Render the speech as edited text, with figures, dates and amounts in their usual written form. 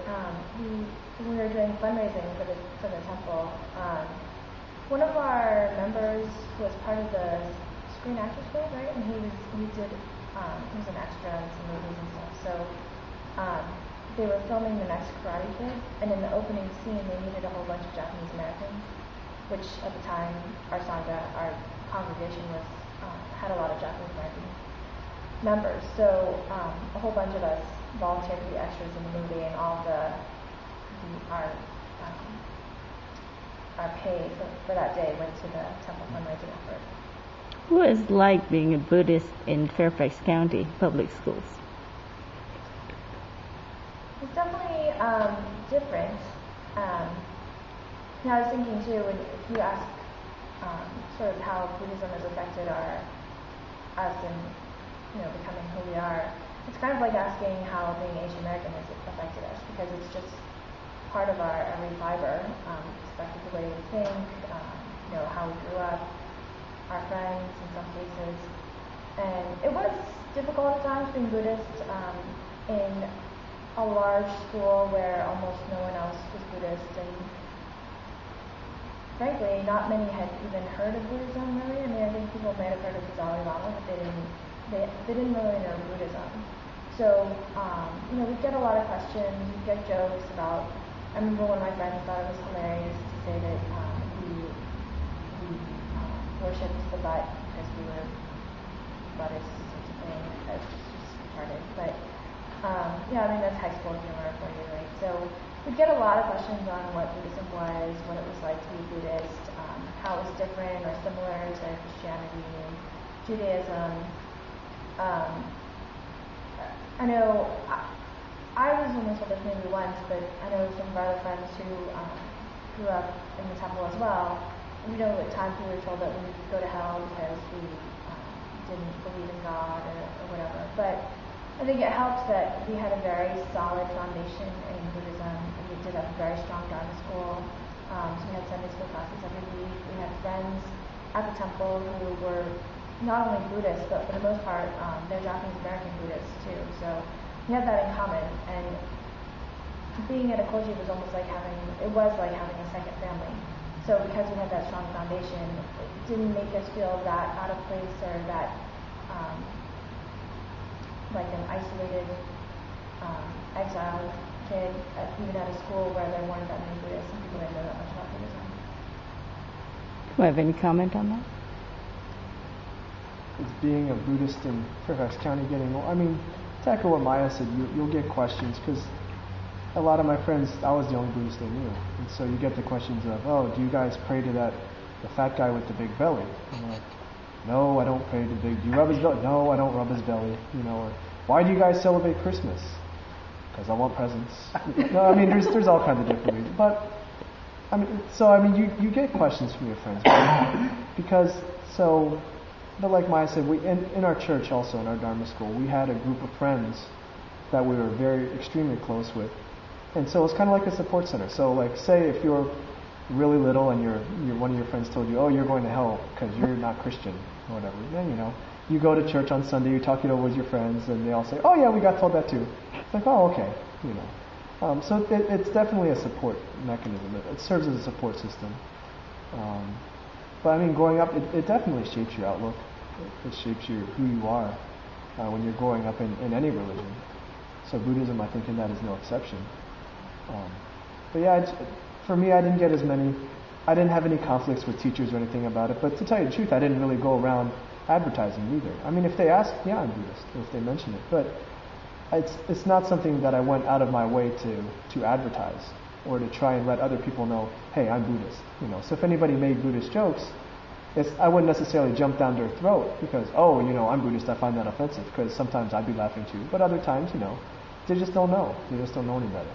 when we were doing fundraising for the temple, one of our members was part of the Screen Actors Guild, right? And he was an extra in some movies and stuff. So they were filming the next Karate Kid, and in the opening scene, they needed a whole bunch of Japanese Americans, which at the time our sangha, our congregation had a lot of Japanese American members. So a whole bunch of us volunteered to be extras in the movie, and all our pay for that day went to the temple fundraising effort. What is it like being a Buddhist in Fairfax County public schools? It's definitely different. I was thinking too, if you ask sort of how Buddhism has affected us in becoming who we are, it's kind of like asking how being Asian American has affected us, because it's just part of our every fiber. It's affected the way we think, how we grew up, our friends in some cases. And it was difficult at times being Buddhist in a large school where almost no one else was Buddhist, and frankly, not many had even heard of Buddhism really. I mean, I think people might have heard of the Dalai Lama, but they didn't really know Buddhism. So, we'd get a lot of questions, we'd get jokes about, I remember one of my friends thought it was hilarious to say that we worshipped the butt because we were Buddhists or something. It's just retarded. But, that's high school humor for you, right? So we'd get a lot of questions on what Buddhism was, what it was like to be Buddhist, how it was different or similar to Christianity and Judaism. I know I was only told this maybe once, but I know some of our other friends who grew up in the temple as well. At times we were told that we would go to hell because we didn't believe in God or whatever. But I think it helps that we had a very solid foundation in Buddhism. We did have a very strong Dharma school. So we had Sunday school classes every week. We had friends at the temple who were not only Buddhists, but for the most part, they're Japanese American Buddhists too. So we had that in common. And being at a koji was like having a second family. So because we had that strong foundation, it didn't make us feel that out of place or that like an isolated, exiled kid, even at a school where there weren't that many Buddhists and people didn't know that much about Buddhism. Do I have any comment on that? It's being a Buddhist in Fairfax County getting more. I mean, to echo what Maya said, you'll get questions because a lot of my friends, I was the only Buddhist they knew. And so you get the questions of, oh, do you guys pray to the fat guy with the big belly? And I'm like, no, I don't pray to do you rub his belly? No, I don't rub his belly. Or why do you guys celebrate Christmas? Because I want presents. No, I mean, there's all kinds of different reasons. But, you get questions from your friends. But like Maya said, in our church also, in our Dharma school, we had a group of friends that we were extremely close with. And so it's kind of like a support center. So like, say if you're really little and one of your friends told you, oh, you're going to hell because you're not Christian or whatever, then, you go to church on Sunday, you talk it over with your friends, and they all say, oh yeah, we got told that too. It's like, oh, okay, So it's definitely a support mechanism. It serves as a support system. But growing up, it definitely shapes your outlook. It shapes who you are when you're growing up in any religion. So Buddhism, I think, in that is no exception. But yeah, for me, I didn't have any conflicts with teachers or anything about it. But to tell you the truth, I didn't really go around advertising either. If they asked, yeah, I'm Buddhist, if they mention it. But it's not something that I went out of my way to advertise or to try and let other people know, hey, I'm Buddhist. So if anybody made Buddhist jokes, I wouldn't necessarily jump down their throat because, I'm Buddhist, I find that offensive, because sometimes I'd be laughing too. But other times, they just don't know. They just don't know any better.